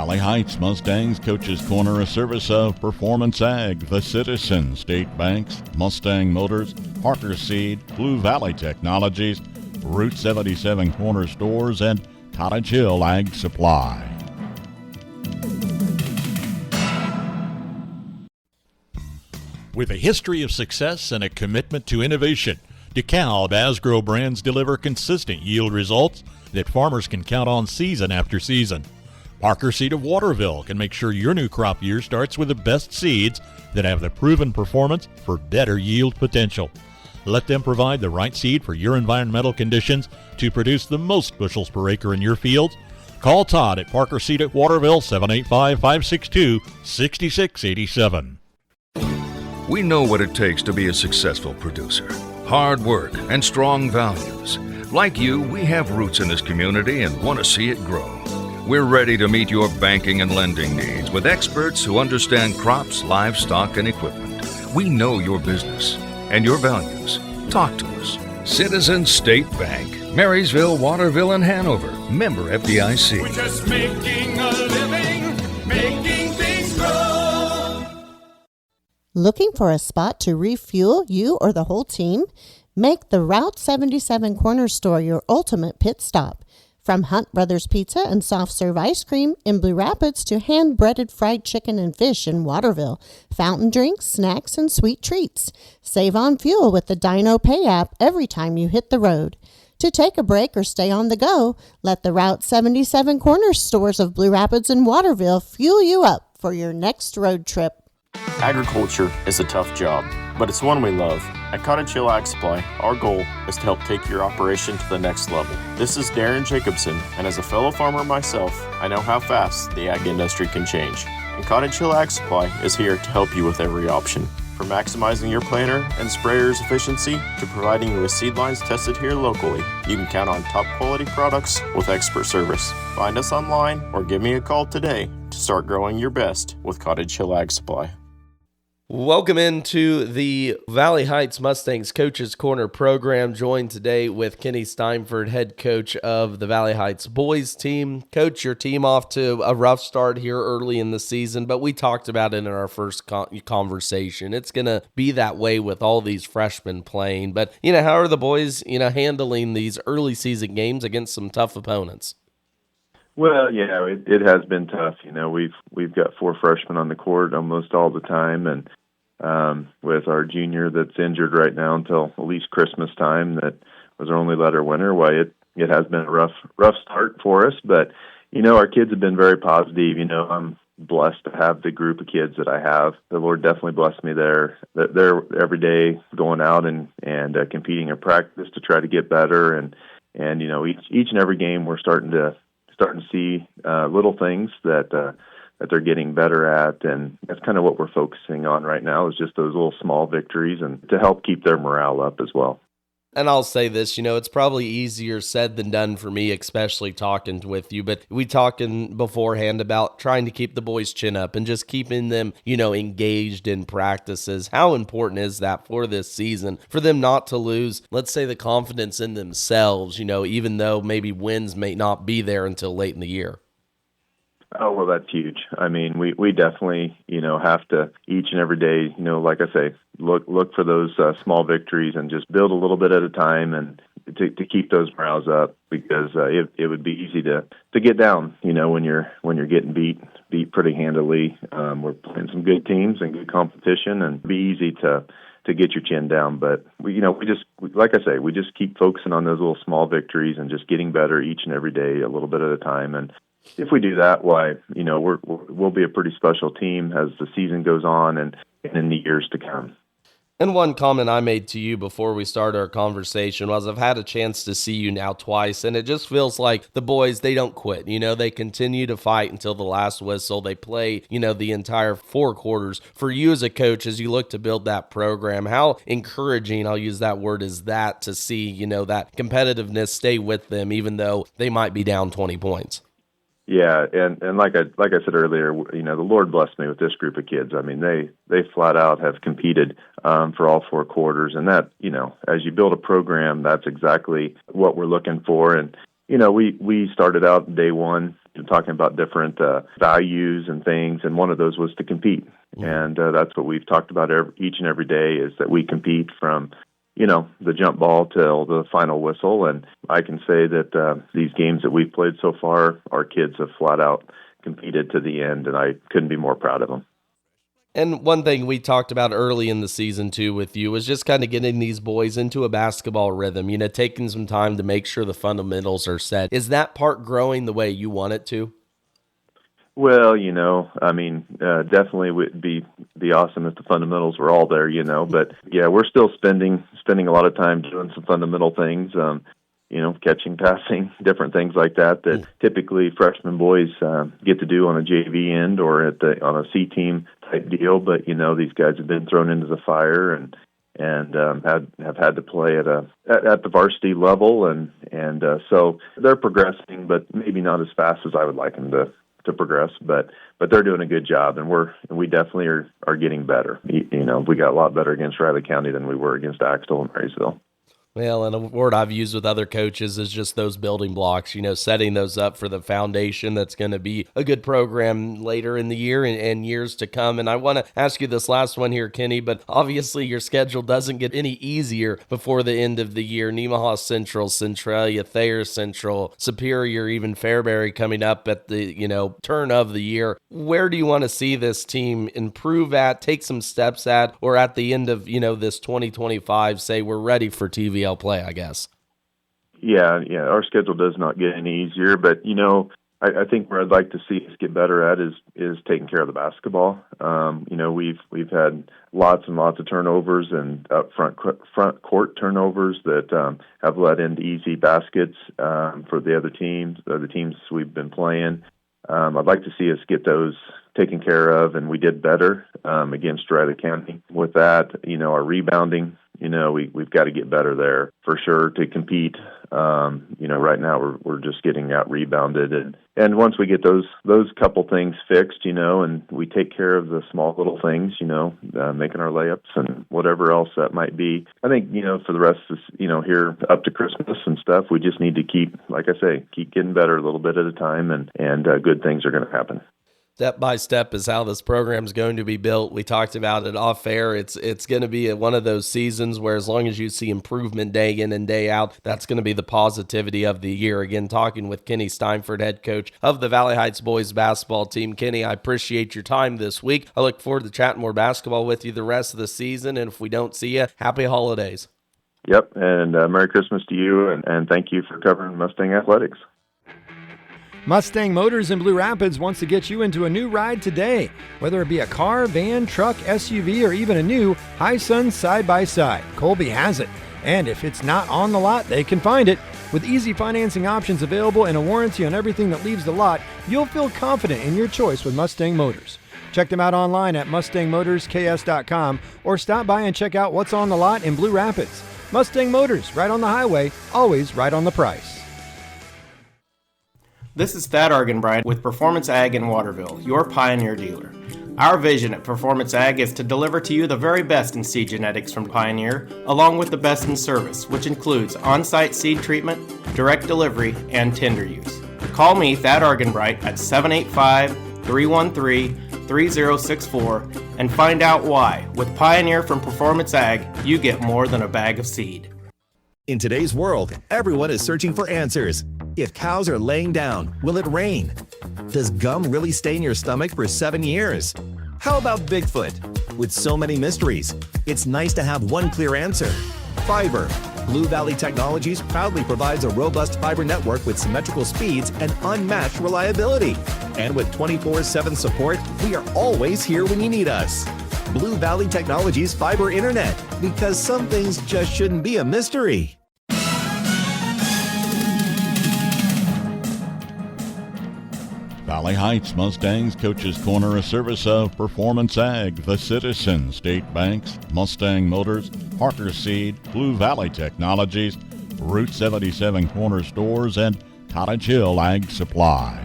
Valley Heights Mustangs Coach's Corner, a service of Performance Ag, The Citizen, State Banks, Mustang Motors, Parker Seed, Blue Valley Technologies, Route 77 Corner Stores, and Cottage Hill Ag Supply. With a history of success and a commitment to innovation, DeKalb Asgrow brands deliver consistent yield results that farmers can count on season after season. Parker Seed of Waterville can make sure your new crop year starts with the best seeds that have the proven performance for better yield potential. Let them provide the right seed for your environmental conditions to produce the most bushels per acre in your fields. Call Todd at Parker Seed at Waterville, 785-562-6687. We know what it takes to be a successful producer. Hard work and strong values. Like you, we have roots in this community and want to see it grow. We're ready to meet your banking and lending needs with experts who understand crops, livestock, and equipment. We know your business and your values. Talk to us. Citizen State Bank, Marysville, Waterville, and Hanover. Member FDIC. We're just making a living, making things grow. Looking for a spot to refuel you or the whole team? Make the Route 77 Corner Store your ultimate pit stop. From Hunt Brothers Pizza and soft serve ice cream in Blue Rapids to hand-breaded fried chicken and fish in Waterville, fountain drinks, snacks, and sweet treats. Save on fuel with the Dino Pay app every time you hit the road. To take a break or stay on the go, let the Route 77 Corner Stores of Blue Rapids and Waterville fuel you up for your next road trip. Agriculture is a tough job, but it's one we love. At Cottage Hill Ag Supply, our goal is to help take your operation to the next level. This is Darren Jacobson, and as a fellow farmer myself, I know how fast the ag industry can change. And Cottage Hill Ag Supply is here to help you with every option. From maximizing your planter and sprayer's efficiency to providing you with seed lines tested here locally, you can count on top quality products with expert service. Find us online or give me a call today to start growing your best with Cottage Hill Ag Supply. Welcome into the Valley Heights Mustangs Coaches Corner program, joined today with Kenny Steinford, head coach of the Valley Heights boys team. Coach, your team off to a rough start here early in the season, but we talked about it in our first conversation. It's going to be that way with all these freshmen playing, but how are the boys, handling these early season games against some tough opponents? Well, yeah, it has been tough. We've got 4 freshmen on the court almost all the time, and with our junior that's injured right now until at least Christmas time, that was our only letter winner. Why it has been a rough start for us, but our kids have been very positive. I'm blessed to have the group of kids that I have. The Lord definitely blessed me there. They're every day going out and competing in practice to try to get better, and each and every game we're starting to see little things that they're getting better at, and that's kind of what we're focusing on right now, is just those little small victories and to help keep their morale up as well. And I'll say this, it's probably easier said than done for me, especially talking with you, but we talking beforehand about trying to keep the boys' chin up and just keeping them, engaged in practices. How important is that for this season, for them not to lose, let's say, the confidence in themselves, even though maybe wins may not be there until late in the year? Oh, well, that's huge. I mean, we definitely, have to each and every day, like I say, look for those small victories and just build a little bit at a time, and to keep those morales up, because it would be easy to get down, when you're getting beat pretty handily. We're playing some good teams and good competition, and it'd be easy to get your chin down. But we just, like I say, we just keep focusing on those little small victories and just getting better each and every day, a little bit at a time. And if we do that, we'll be a pretty special team as the season goes on and in the years to come. And one comment I made to you before we started our conversation was, I've had a chance to see you now twice, and it just feels like the boys, they don't quit. They continue to fight until the last whistle. They play, the entire 4 quarters. For you as a coach, as you look to build that program, how encouraging, I'll use that word, is that to see, that competitiveness stay with them, even though they might be down 20 points? Yeah, and like I said earlier, the Lord blessed me with this group of kids. I mean, they flat out have competed for all 4 quarters, and that, as you build a program, that's exactly what we're looking for. And we started out day one talking about different values and things, and one of those was to compete. And that's what we've talked about each and every day, is that we compete from the jump ball till the final whistle. And I can say that these games that we've played so far, our kids have flat out competed to the end, and I couldn't be more proud of them. And one thing we talked about early in the season, too, with you was just kind of getting these boys into a basketball rhythm, taking some time to make sure the fundamentals are set. Is that part growing the way you want it to? Well, definitely would be awesome if the fundamentals were all there, but yeah, we're still spending a lot of time doing some fundamental things, catching, passing, different things like that typically freshman boys get to do on a JV end or on a C team type deal. But these guys have been thrown into the fire and have had to play at the varsity level, and so they're progressing, but maybe not as fast as I would like them to progress, but they're doing a good job, and we definitely are getting better. We got a lot better against Riley County than we were against Axtell and Marysville. Well, and a word I've used with other coaches is just those building blocks, setting those up for the foundation that's going to be a good program later in the year and years to come. And I want to ask you this last one here, Kenny, but obviously your schedule doesn't get any easier before the end of the year. Nemaha Central, Centralia, Thayer Central, Superior, even Fairbury coming up at the, turn of the year. Where do you want to see this team improve at, take some steps at, or at the end of, this 2025, say we're ready for TVL play, I guess? Yeah, our schedule does not get any easier, but I think where I'd like to see us get better at is taking care of the basketball. We've had lots and lots of turnovers and up front court turnovers that have led into easy baskets for the other teams we've been playing. I'd like to see us get those taken care of, and we did better against Riley County with that. Our rebounding, we've got to get better there for sure to compete. Right now we're just getting out rebounded, and once we get those couple things fixed, and we take care of the small little things, making our layups and whatever else that might be. I think for the rest of this, here up to Christmas and stuff, we just need to keep getting better a little bit at a time, and good things are going to happen. Step by step is how this program is going to be built. We talked about it off air. It's going to be one of those seasons where as long as you see improvement day in and day out, that's going to be the positivity of the year. Again, talking with Kenny Steinford, head coach of the Valley Heights boys basketball team. Kenny, I appreciate your time this week. I look forward to chatting more basketball with you the rest of the season. And if we don't see you, happy holidays. Yep, and Merry Christmas to you, and thank you for covering Mustang Athletics. Mustang Motors in Blue Rapids wants to get you into a new ride today, whether it be a car, van, truck, SUV, or even a new Hi-Sun side-by-side. Colby has it. And if it's not on the lot, they can find it. With easy financing options available and a warranty on everything that leaves the lot, you'll feel confident in your choice with Mustang Motors. Check them out online at MustangMotorsKS.com or stop by and check out what's on the lot in Blue Rapids. Mustang Motors, right on the highway, always right on the price. This is Thad Argenbright with Performance Ag in Waterville, your Pioneer dealer. Our vision at Performance Ag is to deliver to you the very best in seed genetics from Pioneer, along with the best in service, which includes on-site seed treatment, direct delivery, and tender use. Call me, Thad Argenbright, at 785-313-3064 and find out why, with Pioneer from Performance Ag, you get more than a bag of seed. In today's world, everyone is searching for answers. If cows are laying down, will it rain? Does gum really stay in your stomach for 7 years? How about Bigfoot? With so many mysteries, it's nice to have one clear answer. Fiber. Blue Valley Technologies proudly provides a robust fiber network with symmetrical speeds and unmatched reliability. And with 24/7 support, we are always here when you need us. Blue Valley Technologies Fiber Internet, because some things just shouldn't be a mystery. Valley Heights Mustangs Coach's Corner, a service of Performance Ag, The Citizen, State Banks, Mustang Motors, Parker Seed, Blue Valley Technologies, Route 77 Corner Stores, and Cottage Hill Ag Supply.